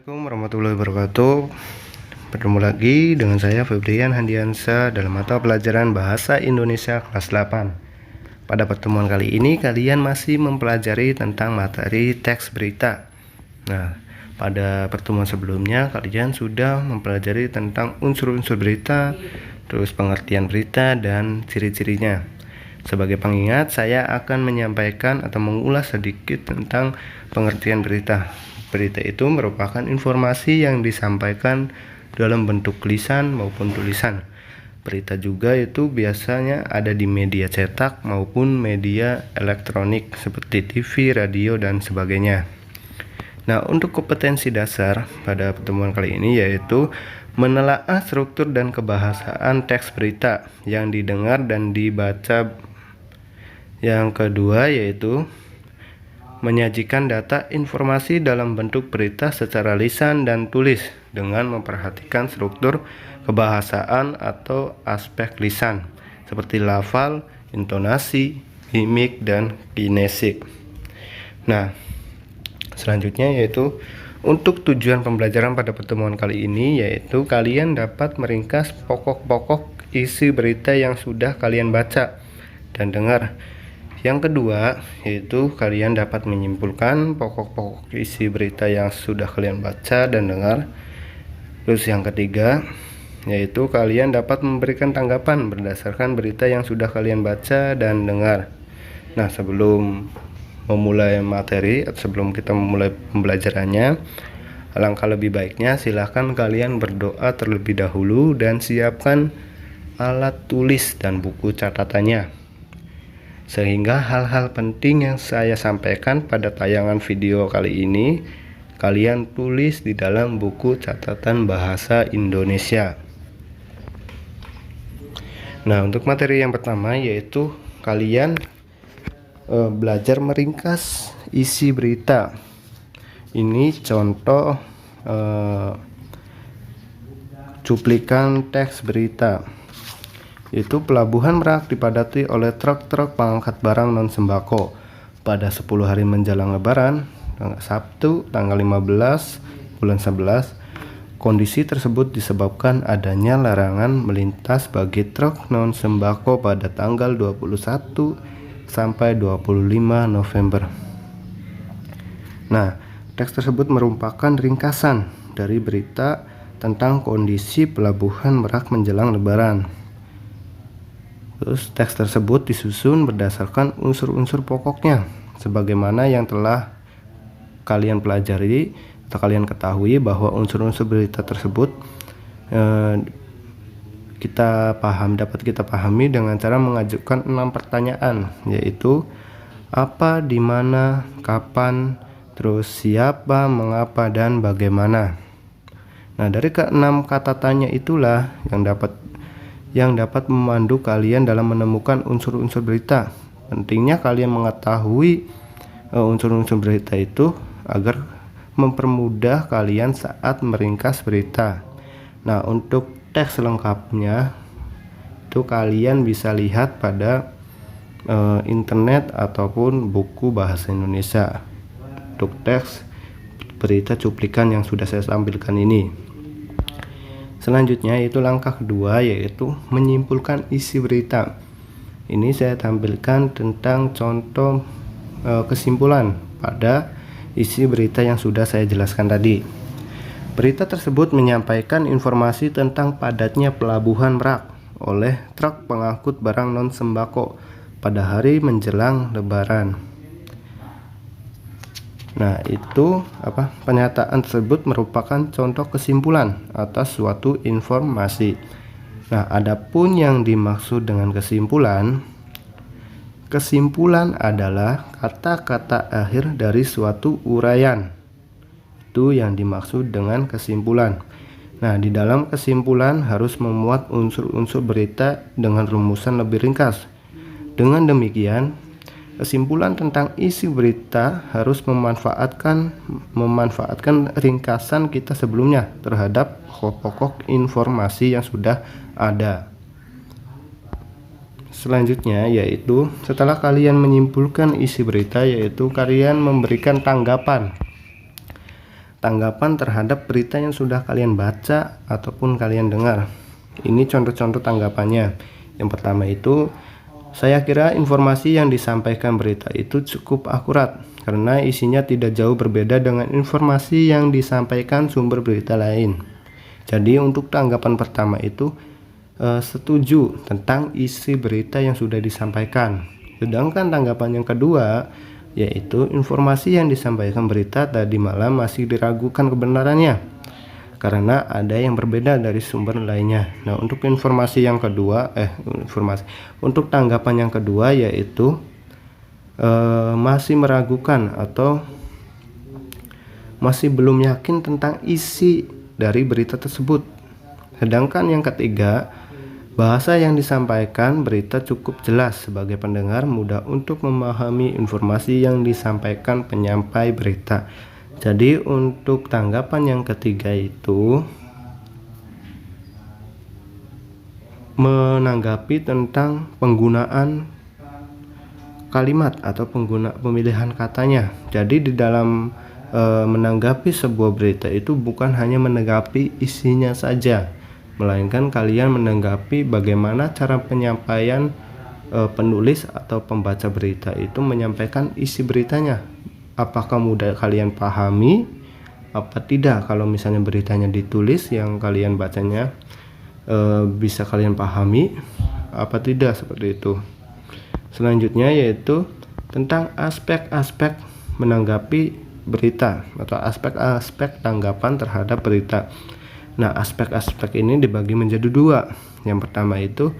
Assalamualaikum warahmatullahi wabarakatuh. Bertemu lagi dengan saya Febrian Handiansa dalam mata pelajaran Bahasa Indonesia kelas 8. Pada pertemuan kali ini kalian masih mempelajari tentang materi teks berita. Nah, pada pertemuan sebelumnya kalian sudah mempelajari tentang unsur-unsur berita, terus pengertian berita dan ciri-cirinya. Sebagai pengingat, saya akan menyampaikan atau mengulas sedikit tentang pengertian berita. Berita itu merupakan informasi yang disampaikan dalam bentuk lisan maupun tulisan. Berita juga itu biasanya ada di media cetak maupun media elektronik seperti TV, radio, dan sebagainya. Nah, untuk kompetensi dasar pada pertemuan kali ini yaitu menelaah struktur dan kebahasaan teks berita yang didengar dan dibaca. Yang kedua yaitu menyajikan data informasi dalam bentuk berita secara lisan dan tulis dengan memperhatikan struktur kebahasaan atau aspek lisan seperti lafal, intonasi, mimik, dan kinesik. Nah, selanjutnya yaitu untuk tujuan pembelajaran pada pertemuan kali ini yaitu kalian dapat meringkas pokok-pokok isi berita yang sudah kalian baca dan dengar. Yang kedua yaitu kalian dapat menyimpulkan pokok-pokok isi berita yang sudah kalian baca dan dengar. Terus yang ketiga yaitu kalian dapat memberikan tanggapan berdasarkan berita yang sudah kalian baca dan dengar. Nah, sebelum memulai materi atau sebelum kita memulai pembelajarannya, alangkah lebih baiknya silahkan kalian berdoa terlebih dahulu dan siapkan alat tulis dan buku catatannya, sehingga hal-hal penting yang saya sampaikan pada tayangan video kali ini kalian tulis di dalam buku catatan bahasa Indonesia. Nah, untuk materi yang pertama yaitu kalian belajar meringkas isi berita. Ini contoh cuplikan teks berita. Itu Pelabuhan Merak dipadati oleh truk-truk pengangkat barang non sembako pada 10 hari menjelang Lebaran, Sabtu tanggal 15 bulan 11. Kondisi tersebut disebabkan adanya larangan melintas bagi truk non sembako pada tanggal 21 sampai 25 November. Nah, teks tersebut merupakan ringkasan dari berita tentang kondisi Pelabuhan Merak menjelang Lebaran. Terus teks tersebut disusun berdasarkan unsur-unsur pokoknya sebagaimana yang telah kalian pelajari atau kalian ketahui bahwa unsur-unsur berita tersebut dapat kita pahami dengan cara mengajukan 6 pertanyaan, yaitu apa, di mana, kapan, terus siapa, mengapa, dan bagaimana. Nah, dari ke-6 kata tanya itulah yang dapat memandu kalian dalam menemukan unsur-unsur berita. Pentingnya kalian mengetahui unsur-unsur berita itu agar mempermudah kalian saat meringkas berita. Nah, untuk teks lengkapnya itu kalian bisa lihat pada internet ataupun buku bahasa Indonesia untuk teks berita cuplikan yang sudah saya tampilkan ini. Selanjutnya yaitu langkah kedua yaitu menyimpulkan isi berita. Ini saya tampilkan tentang contoh kesimpulan pada isi berita yang sudah saya jelaskan tadi. Berita tersebut menyampaikan informasi tentang padatnya Pelabuhan Merak oleh truk pengangkut barang non sembako pada hari menjelang Lebaran. Nah, itu pernyataan tersebut merupakan contoh kesimpulan atas suatu informasi. Nah, adapun yang dimaksud dengan kesimpulan adalah kata-kata akhir dari suatu uraian. Itu yang dimaksud dengan kesimpulan. Nah, di dalam kesimpulan harus memuat unsur-unsur berita dengan rumusan lebih ringkas. Dengan demikian, kesimpulan tentang isi berita harus memanfaatkan ringkasan kita sebelumnya terhadap pokok informasi yang sudah ada. Selanjutnya yaitu setelah kalian menyimpulkan isi berita yaitu kalian memberikan tanggapan. tanggapan terhadap berita yang sudah kalian baca ataupun kalian dengar. Ini contoh-contoh tanggapannya. Yang pertama itu, saya kira informasi yang disampaikan berita itu cukup akurat karena isinya tidak jauh berbeda dengan informasi yang disampaikan sumber berita lain. Jadi untuk tanggapan pertama itu setuju tentang isi berita yang sudah disampaikan. Sedangkan tanggapan yang kedua, yaitu informasi yang disampaikan berita tadi malam masih diragukan kebenarannya karena ada yang berbeda dari sumber lainnya. Nah, untuk informasi yang kedua, untuk tanggapan yang kedua yaitu masih meragukan atau masih belum yakin tentang isi dari berita tersebut. Sedangkan yang ketiga, bahasa yang disampaikan berita cukup jelas sebagai pendengar mudah untuk memahami informasi yang disampaikan penyampai berita. Jadi untuk tanggapan yang ketiga itu menanggapi tentang penggunaan kalimat atau pemilihan katanya. Jadi di dalam menanggapi sebuah berita itu bukan hanya menanggapi isinya saja, melainkan kalian menanggapi bagaimana cara penyampaian penulis atau pembaca berita itu menyampaikan isi beritanya. Apakah mudah kalian pahami apa tidak? Kalau misalnya beritanya ditulis, yang kalian bacanya bisa kalian pahami apa tidak, seperti itu. Selanjutnya yaitu tentang aspek-aspek menanggapi berita atau aspek-aspek tanggapan terhadap berita. Nah, aspek-aspek ini dibagi menjadi dua. Yang pertama itu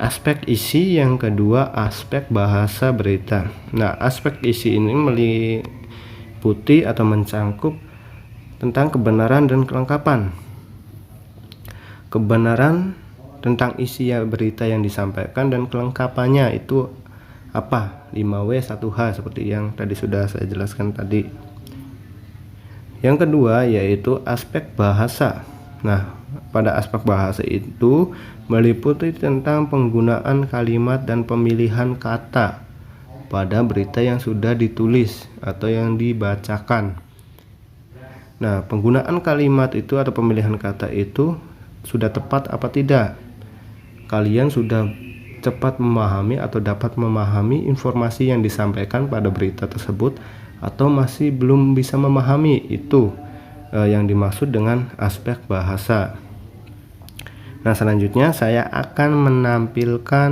aspek isi, yang kedua aspek bahasa berita. Nah, aspek isi ini meliputi atau mencangkup tentang kebenaran dan kelengkapan. Kebenaran tentang isi berita yang disampaikan dan kelengkapannya itu apa? 5W 1H seperti yang tadi sudah saya jelaskan tadi. Yang kedua yaitu aspek bahasa. Nah, pada aspek bahasa itu meliputi tentang penggunaan kalimat dan pemilihan kata pada berita yang sudah ditulis atau yang dibacakan. Nah, penggunaan kalimat itu atau pemilihan kata itu sudah tepat apa tidak? Kalian sudah cepat memahami atau dapat memahami informasi yang disampaikan pada berita tersebut atau masih belum bisa memahami? Itu yang dimaksud dengan aspek bahasa. Nah, selanjutnya saya akan menampilkan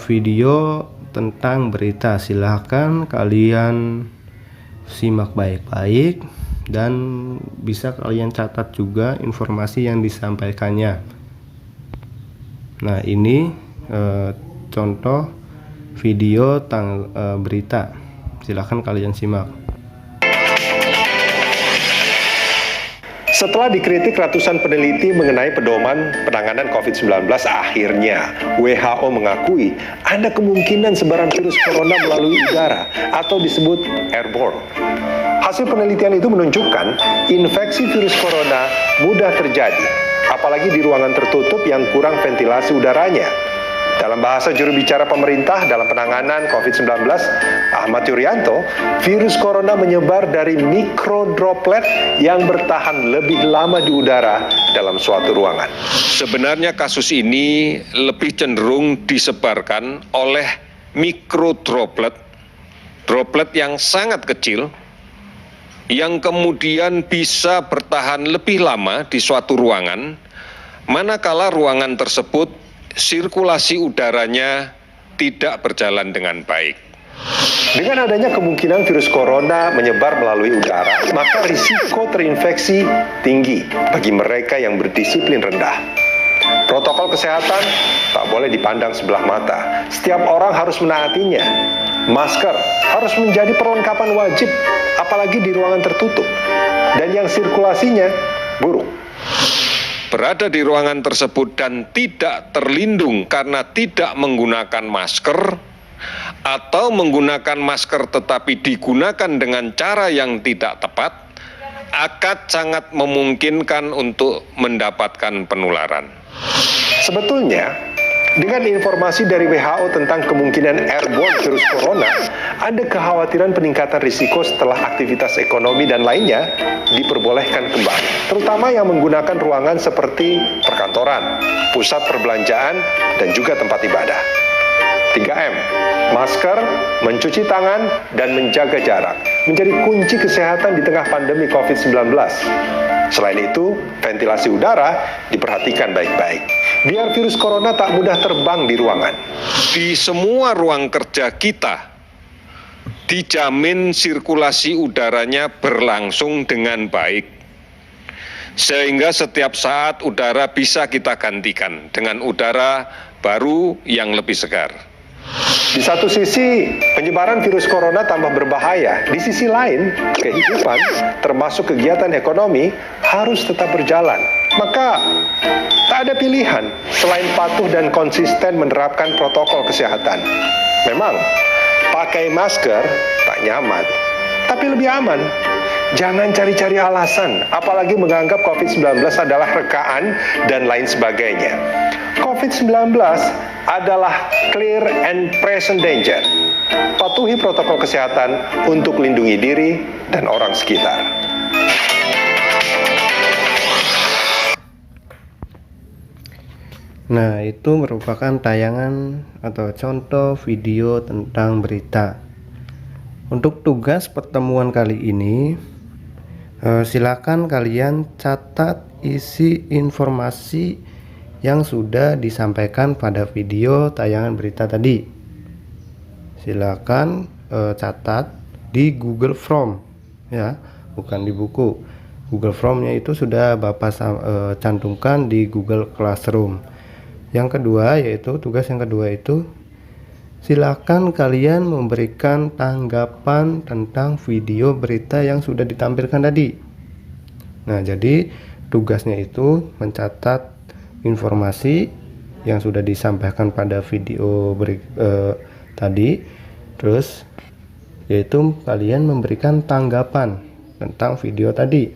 video tentang berita. Silahkan kalian simak baik-baik dan bisa kalian catat juga informasi yang disampaikannya. Nah, ini contoh video berita. Silahkan kalian simak. Setelah dikritik ratusan peneliti mengenai pedoman penanganan COVID-19, akhirnya WHO mengakui ada kemungkinan sebaran virus corona melalui udara atau disebut airborne. Hasil penelitian itu menunjukkan infeksi virus corona mudah terjadi, apalagi di ruangan tertutup yang kurang ventilasi udaranya. Dalam bahasa juru bicara pemerintah dalam penanganan COVID-19, Ahmad Yuryanto, virus corona menyebar dari mikrodroplet yang bertahan lebih lama di udara dalam suatu ruangan. Sebenarnya kasus ini lebih cenderung disebarkan oleh mikrodroplet, droplet yang sangat kecil, yang kemudian bisa bertahan lebih lama di suatu ruangan, manakala ruangan tersebut sirkulasi udaranya tidak berjalan dengan baik. Dengan adanya kemungkinan virus corona menyebar melalui udara, maka risiko terinfeksi tinggi bagi mereka yang berdisiplin rendah. Protokol kesehatan tak boleh dipandang sebelah mata. Setiap orang harus menaatinya. Masker harus menjadi perlengkapan wajib, apalagi di ruangan tertutup dan yang sirkulasinya buruk. Berada di ruangan tersebut dan tidak terlindung karena tidak menggunakan masker, atau menggunakan masker tetapi digunakan dengan cara yang tidak tepat, akan sangat memungkinkan untuk mendapatkan penularan. Sebetulnya, Dengan informasi dari WHO tentang kemungkinan airborne virus corona, ada kekhawatiran peningkatan risiko setelah aktivitas ekonomi dan lainnya diperbolehkan kembali, terutama yang menggunakan ruangan seperti perkantoran, pusat perbelanjaan, dan juga tempat ibadah. 3M, masker, mencuci tangan, dan menjaga jarak menjadi kunci kesehatan di tengah pandemi COVID-19. Selain itu, ventilasi udara diperhatikan baik-baik, biar virus corona tak mudah terbang di ruangan. Di semua ruang kerja kita, dijamin sirkulasi udaranya berlangsung dengan baik. Sehingga setiap saat udara bisa kita gantikan dengan udara baru yang lebih segar. Di satu sisi, penyebaran virus corona tambah berbahaya. Di sisi lain, kehidupan, termasuk kegiatan ekonomi, harus tetap berjalan. Maka, tak ada pilihan selain patuh dan konsisten menerapkan protokol kesehatan. Memang, pakai masker tak nyaman, tapi lebih aman. Jangan cari-cari alasan, apalagi menganggap COVID-19 adalah rekaan dan lain sebagainya. COVID-19 adalah clear and present danger. Patuhi protokol kesehatan untuk lindungi diri dan orang sekitar. Nah, itu merupakan tayangan atau contoh video tentang berita. Untuk tugas pertemuan kali ini, silakan kalian catat isi informasi yang sudah disampaikan pada video tayangan berita tadi. Silakan catat di Google Form, ya, bukan di buku. Google Formnya itu sudah Bapak cantumkan di Google Classroom. Yang kedua, yaitu tugas yang kedua itu, silakan kalian memberikan tanggapan tentang video berita yang sudah ditampilkan tadi. Nah, jadi tugasnya itu mencatat informasi yang sudah disampaikan pada video tadi, terus yaitu kalian memberikan tanggapan tentang video tadi.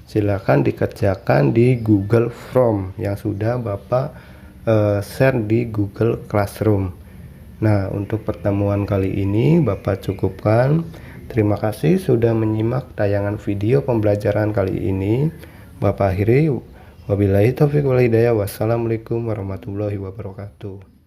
Silakan dikerjakan di Google Form yang sudah Bapak share di Google Classroom. Nah, untuk pertemuan kali ini Bapak cukupkan. Terima kasih sudah menyimak tayangan video pembelajaran kali ini. Bapak akhiri. Wabillahi taufiq wal hidayah. Wassalamualaikum warahmatullahi wabarakatuh.